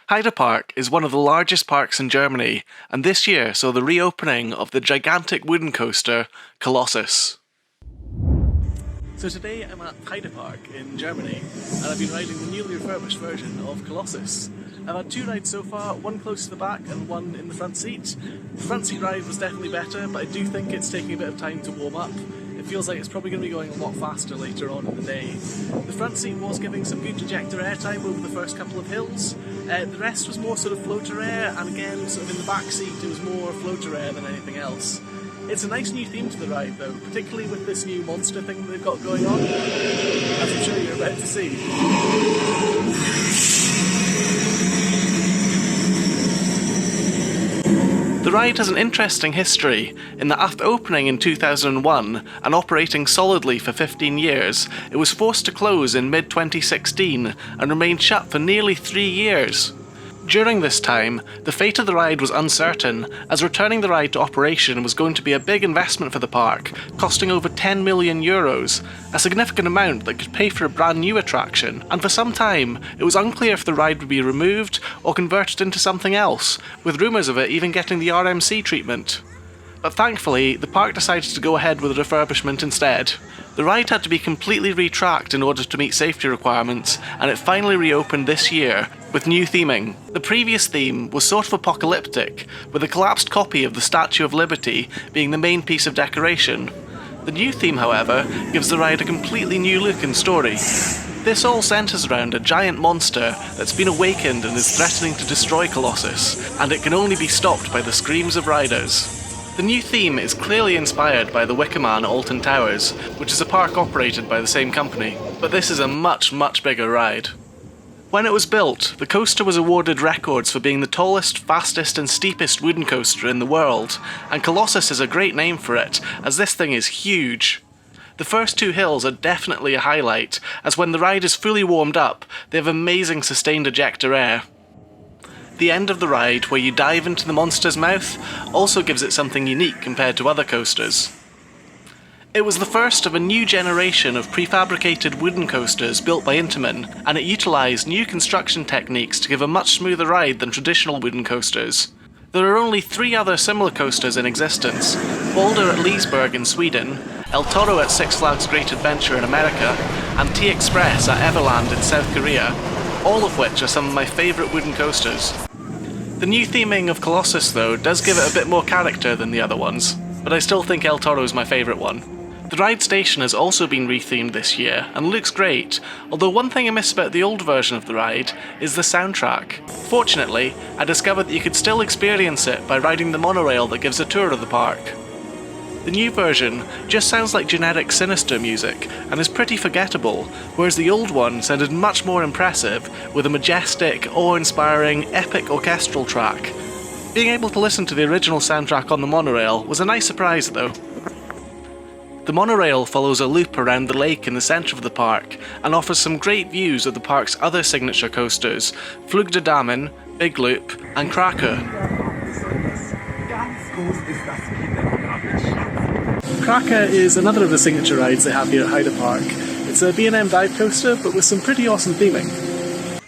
Heide Park is one of the largest parks in Germany, and this year saw the reopening of the gigantic wooden coaster, Colossos. So today I'm at Heide Park in Germany, and I've been riding the newly refurbished version of Colossos. I've had two rides so far, one close to the back and one in the front seat. The front seat ride was definitely better, but I do think it's taking a bit of time to warm up. It feels like it's probably going to be going a lot faster later on in the day. The front seat was giving some good ejector airtime over the first couple of hills. The rest was more sort of floater air, and again, sort of in the back seat it was more floater air than anything else. It's a nice new theme to the ride though, particularly with this new monster thing that they've got going on, as I'm sure you're about to see. The ride has an interesting history, in that after opening in 2001 and operating solidly for 15 years, it was forced to close in mid-2016 and remained shut for nearly 3 years. During this time, the fate of the ride was uncertain, as returning the ride to operation was going to be a big investment for the park, costing over €10 million, a significant amount that could pay for a brand new attraction, and for some time it was unclear if the ride would be removed or converted into something else, with rumours of it even getting the RMC treatment. But thankfully, the park decided to go ahead with a refurbishment instead. The ride had to be completely retracked in order to meet safety requirements, and it finally reopened this year, with new theming. The previous theme was sort of apocalyptic, with a collapsed copy of the Statue of Liberty being the main piece of decoration. The new theme, however, gives the ride a completely new look and story. This all centres around a giant monster that's been awakened and is threatening to destroy Colossus, and it can only be stopped by the screams of riders. The new theme is clearly inspired by the Wicker Man at Alton Towers, which is a park operated by the same company, but this is a much bigger ride. When it was built, the coaster was awarded records for being the tallest, fastest and steepest wooden coaster in the world, and Colossus is a great name for it, as this thing is huge. The first two hills are definitely a highlight, as when the ride is fully warmed up, they have amazing sustained ejector air. The end of the ride, where you dive into the monster's mouth, also gives it something unique compared to other coasters. It was the first of a new generation of prefabricated wooden coasters built by Intamin, and it utilised new construction techniques to give a much smoother ride than traditional wooden coasters. There are only 3 other similar coasters in existence: Boulder at Leesburg in Sweden, El Toro at Six Flags Great Adventure in America, and T-Express at Everland in South Korea, all of which are some of my favourite wooden coasters. The new theming of Colossus though does give it a bit more character than the other ones, but I still think El Toro is my favourite one. The ride station has also been rethemed this year and looks great, although one thing I miss about the old version of the ride is the soundtrack. Fortunately, I discovered that you could still experience it by riding the monorail that gives a tour of the park. The new version just sounds like generic sinister music and is pretty forgettable, whereas the old one sounded much more impressive with a majestic, awe-inspiring, epic orchestral track. Being able to listen to the original soundtrack on the monorail was a nice surprise though. The monorail follows a loop around the lake in the centre of the park and offers some great views of the park's other signature coasters, Flug der Damen, Big Loop and Kraker. Kraker is another of the signature rides they have here at Heide Park. It's a B&M dive coaster, but with some pretty awesome theming.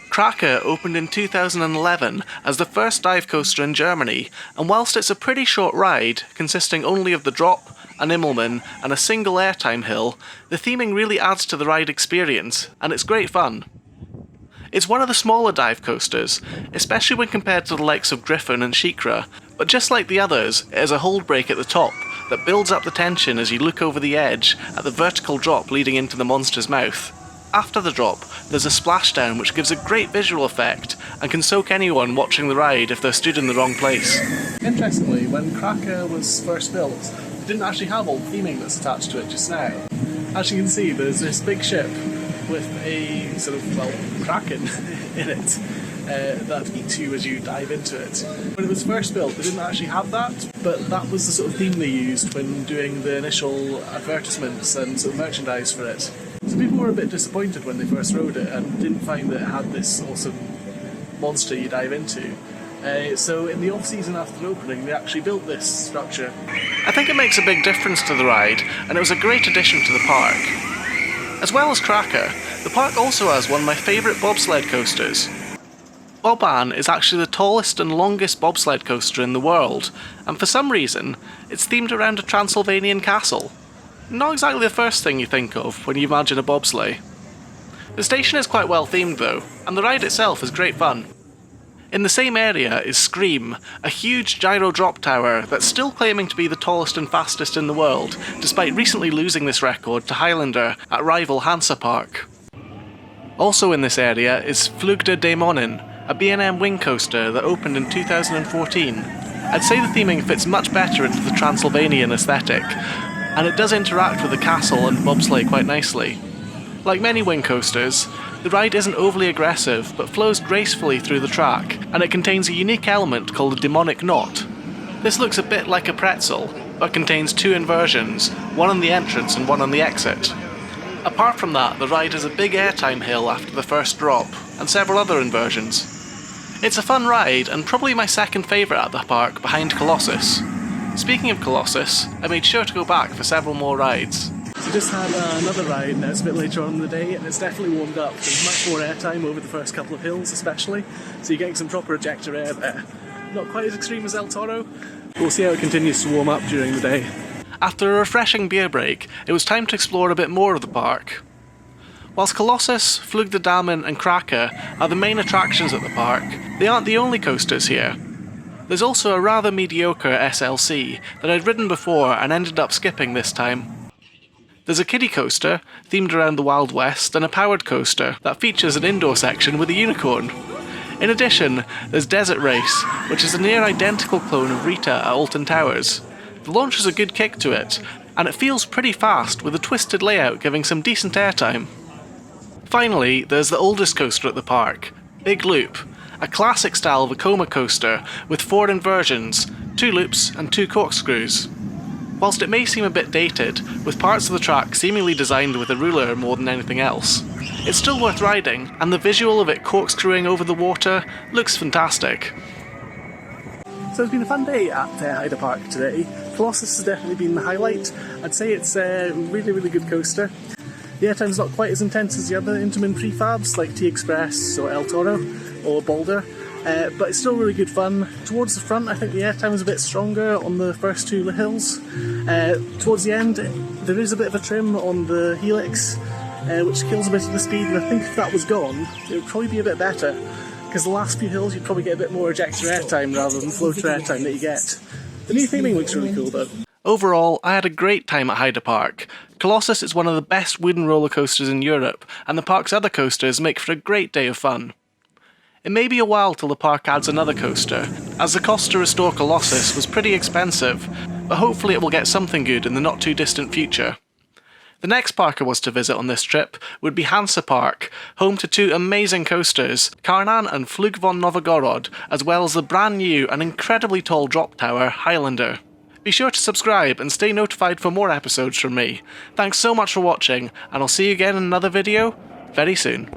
Kraker opened in 2011 as the first dive coaster in Germany, and whilst it's a pretty short ride, consisting only of the drop, an Immelmann, and a single airtime hill, the theming really adds to the ride experience, and it's great fun. It's one of the smaller dive coasters, especially when compared to the likes of Griffon and SheiKra, but just like the others, it has a hold brake at the top that builds up the tension as you look over the edge at the vertical drop leading into the monster's mouth. After the drop, there's a splashdown which gives a great visual effect and can soak anyone watching the ride if they're stood in the wrong place. Interestingly, when Kraker was first built, it didn't actually have all the theming that's attached to it just now. As you can see, there's this big ship with a sort of, kraken in it that eats you as you dive into it. When it was first built, they didn't actually have that, but that was the sort of theme they used when doing the initial advertisements and sort of merchandise for it. So people were a bit disappointed when they first rode it and didn't find that it had this awesome monster you dive into. So in the off-season after the opening, they actually built this structure. I think it makes a big difference to the ride, and it was a great addition to the park. As well as Kraker, the park also has one of my favourite bobsled coasters. Boban is actually the tallest and longest bobsled coaster in the world, and for some reason, it's themed around a Transylvanian castle. Not exactly the first thing you think of when you imagine a bobsleigh. The station is quite well themed though, and the ride itself is great fun. In the same area is Scream, a huge gyro drop tower that's still claiming to be the tallest and fastest in the world, despite recently losing this record to Highlander at rival Heide Park. Also in this area is Flug der Dämonen, a B&M wing coaster that opened in 2014. I'd say the theming fits much better into the Transylvanian aesthetic, and it does interact with the castle and bobsleigh quite nicely. Like many wing coasters, the ride isn't overly aggressive but flows gracefully through the track, and it contains a unique element called a demonic knot. This looks a bit like a pretzel, but contains two inversions, one on the entrance and one on the exit. Apart from that, the ride has a big airtime hill after the first drop, and several other inversions. It's a fun ride, and probably my second favourite at the park behind Colossos. Speaking of Colossos, I made sure to go back for several more rides. So just had another ride, now it's a bit later on in the day, and it's definitely warmed up. There's much more airtime over the first couple of hills especially, so you're getting some proper ejector air there. Not quite as extreme as El Toro. We'll see how it continues to warm up during the day. After a refreshing beer break, it was time to explore a bit more of the park. Whilst Colossos, Flug der Damen and Kraken are the main attractions at the park, they aren't the only coasters here. There's also a rather mediocre SLC that I'd ridden before and ended up skipping this time. There's a kiddie coaster, themed around the Wild West, and a powered coaster that features an indoor section with a unicorn. In addition, there's Desert Race, which is a near identical clone of Rita at Alton Towers. The launch has a good kick to it, and it feels pretty fast with a twisted layout giving some decent airtime. Finally, there's the oldest coaster at the park, Big Loop, a classic style Vekoma coaster with 4 inversions, 2 loops and 2 corkscrews. Whilst it may seem a bit dated, with parts of the track seemingly designed with a ruler more than anything else, it's still worth riding, and the visual of it corkscrewing over the water looks fantastic. So it's been a fun day at Heide Park today. Colossus has definitely been the highlight. I'd say it's a really good coaster. The airtime's not quite as intense as the other Intamin prefabs like T-Express or El Toro or Boulder, but it's still really good fun. Towards the front I think the airtime is a bit stronger on the first 2 hills. Towards the end there is a bit of a trim on the helix, which kills a bit of the speed, and I think if that was gone it would probably be a bit better, because the last few hills you'd probably get a bit more ejector airtime rather than floater airtime that you get. The new theming looks really cool though. Overall, I had a great time at Heide Park. Colossus is one of the best wooden roller coasters in Europe, and the park's other coasters make for a great day of fun. It may be a while till the park adds another coaster, as the cost to restore Colossus was pretty expensive, but hopefully it will get something good in the not too distant future. The next park I was to visit on this trip would be Heide Park, home to 2 amazing coasters, Karnan and Flug von Novgorod, as well as the brand new and incredibly tall drop tower, Highlander. Be sure to subscribe and stay notified for more episodes from me. Thanks so much for watching, and I'll see you again in another video very soon.